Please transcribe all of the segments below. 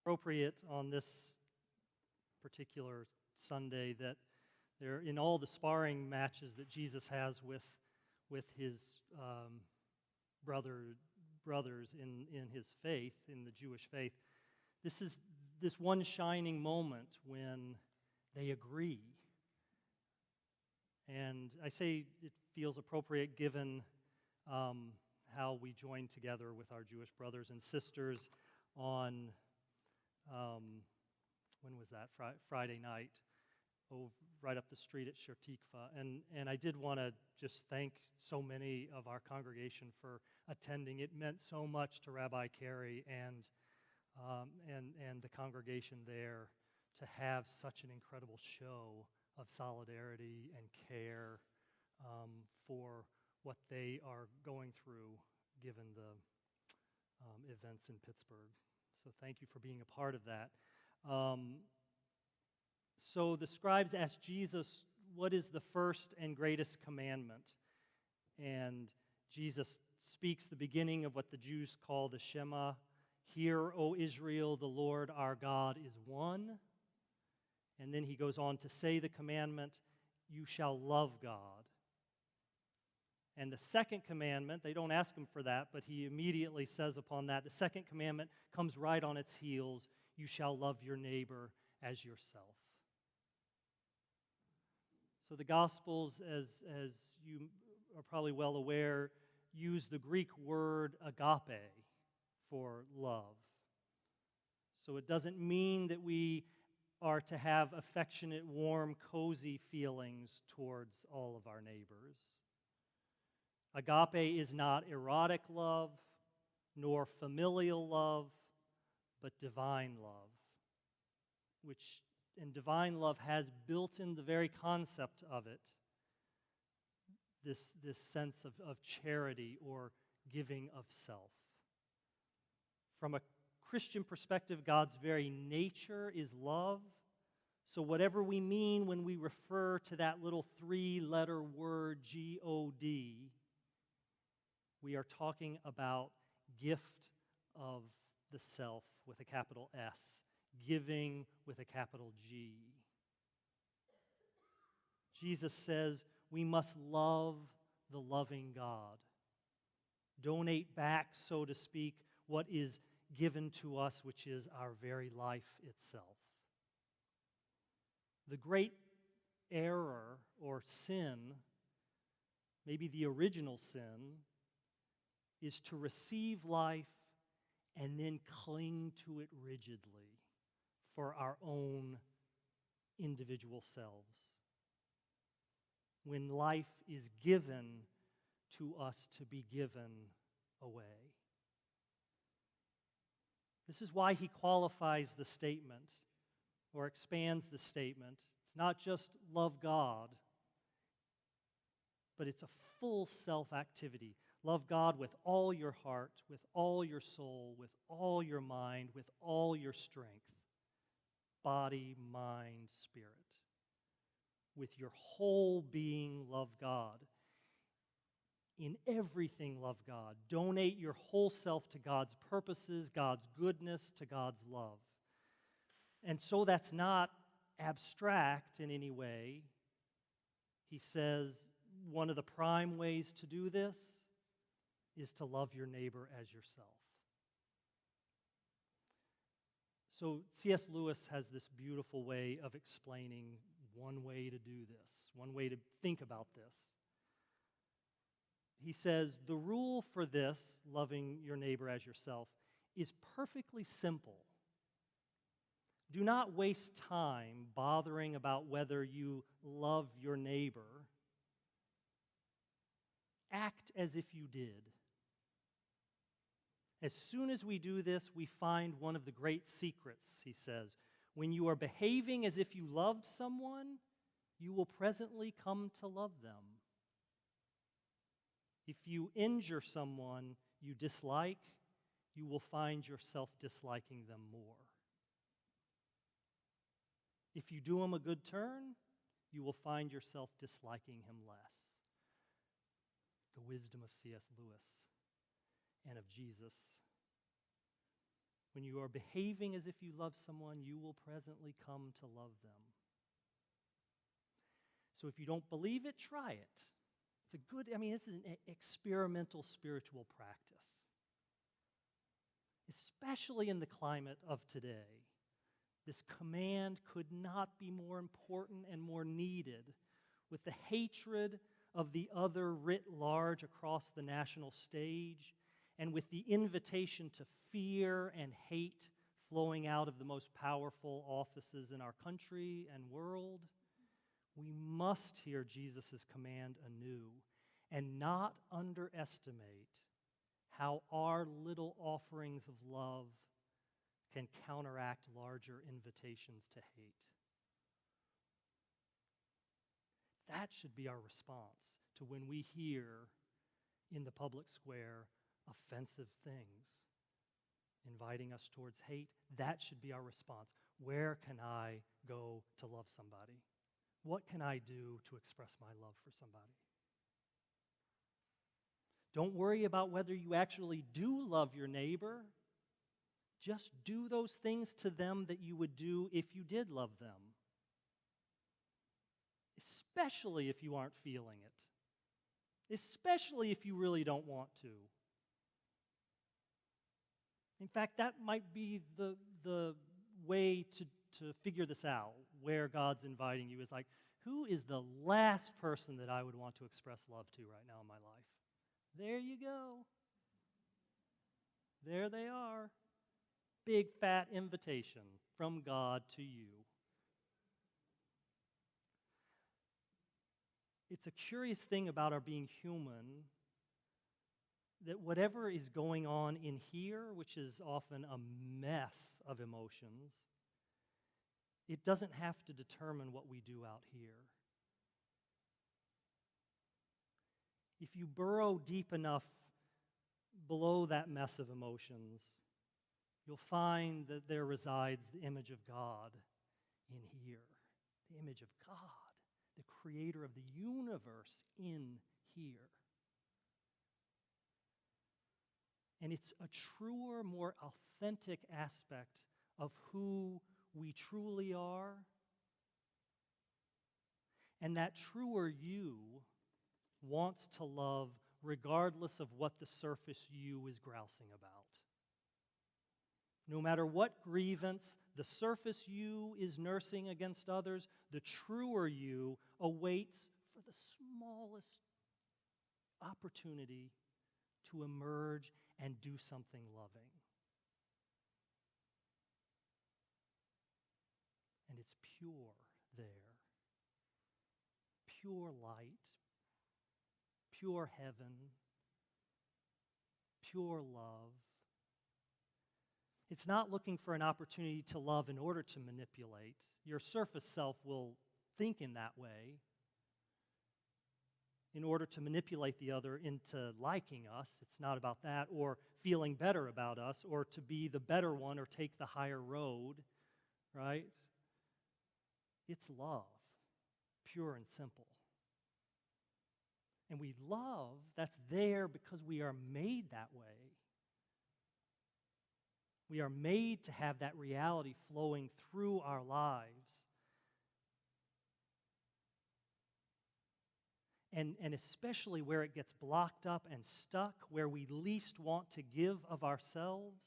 Appropriate on this particular Sunday that there, in all the sparring matches that Jesus has with his brothers in his faith, in the Jewish faith, this is this one shining moment when they agree. And I say it feels appropriate given how we join together with our Jewish brothers and sisters on when was that? Friday night, right up the street at Shirtikva. And I did want to just thank so many of our congregation for attending. It meant so much to Rabbi Carey and the congregation there to have such an incredible show of solidarity and care for what they are going through given the events in Pittsburgh. So thank you for being a part of that. So the scribes asked Jesus, what is the first and greatest commandment? And Jesus speaks the beginning of what the Jews call the Shema. Hear, O Israel, the Lord our God is one. And then he goes on to say the commandment, you shall love God. And the second commandment, they don't ask him for that, but he immediately says upon that, the second commandment comes right on its heels, you shall love your neighbor as yourself. So the Gospels, as you are probably well aware, use the Greek word agape for love. So it doesn't mean that we are to have affectionate, warm, cozy feelings towards all of our neighbors. Agape is not erotic love, nor familial love, but divine love, and divine love has built in the very concept of it this sense of charity or giving of self. From a Christian perspective, God's very nature is love. So whatever we mean when we refer to that little three-letter word, G-O-D, we are talking about gift of the self with a capital S, giving with a capital G. Jesus says we must love the loving God. Donate back, so to speak, what is given to us, which is our very life itself. The great error or sin, maybe the original sin, is to receive life and then cling to it rigidly for our own individual selves. When life is given to us to be given away. This is why he qualifies the statement or expands the statement. It's not just love God, but it's a full self activity. Love God with all your heart, with all your soul, with all your mind, with all your strength, body, mind, spirit. With your whole being, love God. In everything, love God. Donate your whole self to God's purposes, God's goodness, to God's love. And so that's not abstract in any way. He says one of the prime ways to do this is to love your neighbor as yourself. So C.S. Lewis has this beautiful way of explaining one way to do this, one way to think about this. He says, the rule for this, loving your neighbor as yourself, is perfectly simple. Do not waste time bothering about whether you love your neighbor. Act as if you did. As soon as we do this, we find one of the great secrets, he says. When you are behaving as if you loved someone, you will presently come to love them. If you injure someone you dislike, you will find yourself disliking them more. If you do him a good turn, you will find yourself disliking him less. The wisdom of C.S. Lewis and of Jesus. When you are behaving as if you love someone, you will presently come to love them. So if you don't believe it, try it. This is an experimental spiritual practice, especially in the climate of today. This command could not be more important and more needed with the hatred of the other writ large across the national stage, and with the invitation to fear and hate flowing out of the most powerful offices in our country and world. We must hear Jesus' command anew and not underestimate how our little offerings of love can counteract larger invitations to hate. That should be our response to when we hear in the public square offensive things inviting us towards hate. That should be our response. Where can I go to love somebody? What can I do to express my love for somebody? Don't worry about whether you actually do love your neighbor. Just do those things to them that you would do if you did love them, especially if you aren't feeling it, especially if you really don't want to. In fact, that might be the way to figure this out, where God's inviting you is like, who is the last person that I would want to express love to right now in my life? There you go. There they are. Big fat invitation from God to you. It's a curious thing about our being human that whatever is going on in here, which is often a mess of emotions, it doesn't have to determine what we do out here. If you burrow deep enough below that mess of emotions, you'll find that there resides the image of God in here. The image of God, the creator of the universe in here. And it's a truer, more authentic aspect of who we truly are. And that truer you wants to love regardless of what the surface you is grousing about. No matter what grievance the surface you is nursing against others, the truer you awaits for the smallest opportunity to emerge and do something loving. And it's pure there. Pure light, pure heaven, pure love. It's not looking for an opportunity to love in order to manipulate. Your surface self will think in that way, in order to manipulate the other into liking us. It's not about that, or feeling better about us, or to be the better one, or take the higher road, right? It's love, pure and simple. And we love that's there because we are made that way. We are made to have that reality flowing through our lives. And especially where it gets blocked up and stuck, where we least want to give of ourselves,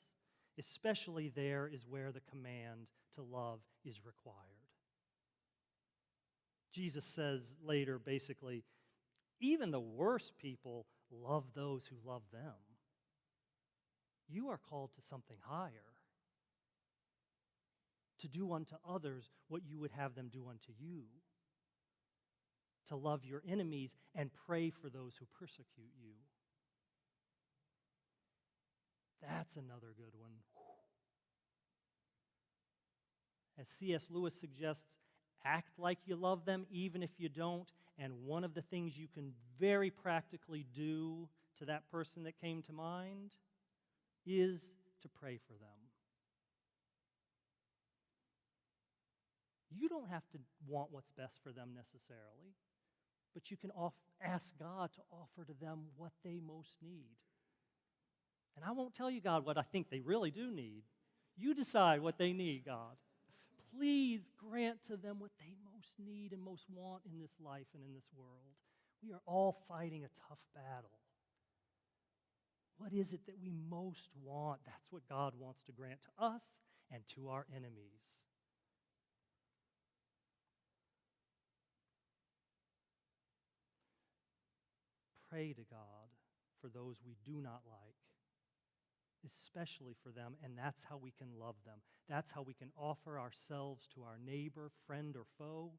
especially there is where the command to love is required. Jesus says later, basically, even the worst people love those who love them. You are called to something higher, to do unto others what you would have them do unto you, to love your enemies and pray for those who persecute you. That's another good one. As C.S. Lewis suggests, act like you love them even if you don't, and one of the things you can very practically do to that person that came to mind is to pray for them. You don't have to want what's best for them necessarily, but you can ask God to offer to them what they most need. And I won't tell you, God, what I think they really do need, You decide what they need, God. Please grant to them what they most need and most want in this life and in this world. We are all fighting a tough battle. What is it that we most want? That's what God wants to grant to us and to our enemies. Pray to God for those we do not like, especially for them, and that's how we can love them. That's how we can offer ourselves to our neighbor, friend, or foe,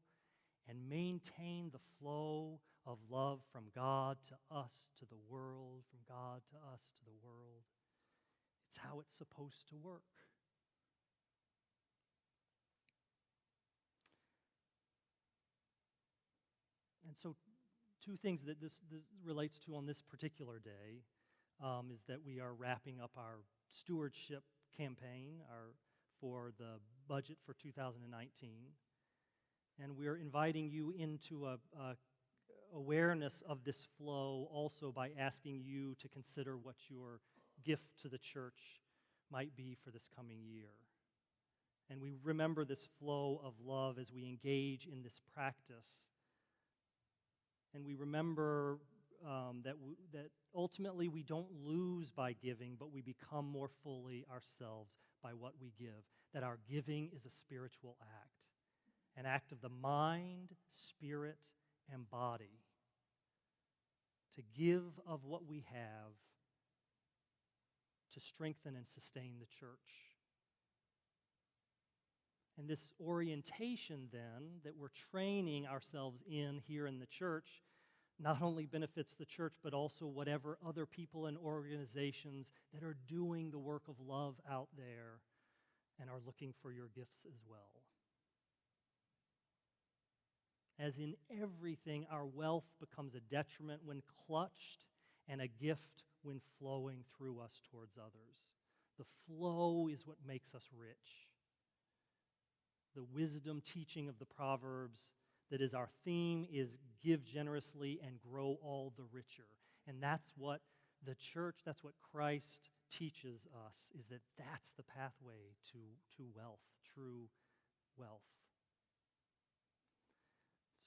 and maintain the flow of love from God to us, to the world, from God to us, to the world. It's how it's supposed to work. And so, two things that this relates to on this particular day is that we are wrapping up our stewardship campaign for the budget for 2019. And we're inviting you into a awareness of this flow also by asking you to consider what your gift to the church might be for this coming year. And we remember this flow of love as we engage in this practice. And we remember that ultimately we don't lose by giving, but we become more fully ourselves by what we give. That our giving is a spiritual act, an act of the mind, spirit, and body. To give of what we have to strengthen and sustain the church. And this orientation then that we're training ourselves in here in the church not only benefits the church, but also whatever other people and organizations that are doing the work of love out there and are looking for your gifts as well. As in everything, our wealth becomes a detriment when clutched and a gift when flowing through us towards others. The flow is what makes us rich. The wisdom teaching of the Proverbs that is our theme is give generously and grow all the richer. And that's what the church, that's what Christ teaches us, is that that's the pathway to wealth, true wealth.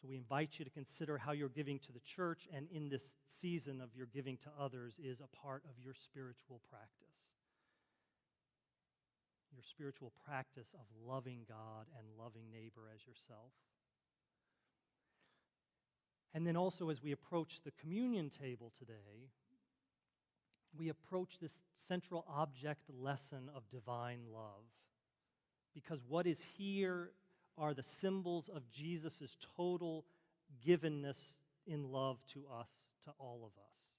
So we invite you to consider how your giving to the church and in this season of your giving to others is a part of your spiritual practice. Your spiritual practice of loving God and loving neighbor as yourself. And then also as we approach the communion table today, we approach this central object lesson of divine love. Because what is here are the symbols of Jesus' total givenness in love to us, to all of us.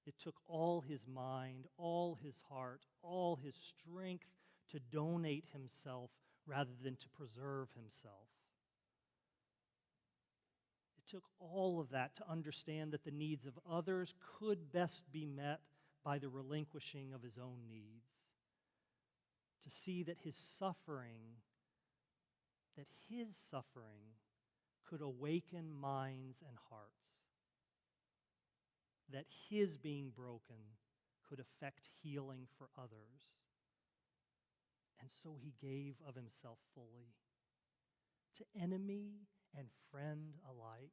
It took all his mind, all his heart, all his strength to donate himself rather than to preserve himself. It took all of that to understand that the needs of others could best be met by the relinquishing of his own needs. To see that his suffering could awaken minds and hearts. That his being broken could effect healing for others. And so he gave of himself fully to enemy and friend alike.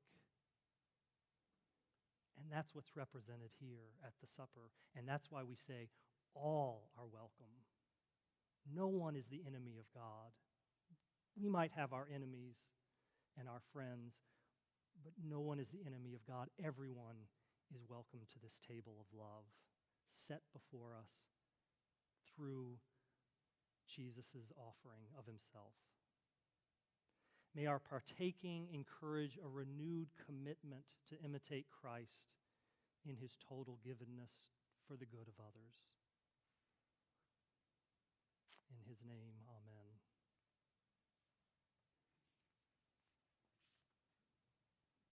And that's what's represented here at the supper. And that's why we say all are welcome. No one is the enemy of God. We might have our enemies and our friends, but no one is the enemy of God. Everyone is welcome to this table of love set before us through Jesus' offering of himself. May our partaking encourage a renewed commitment to imitate Christ in his total givenness for the good of others. In his name, amen.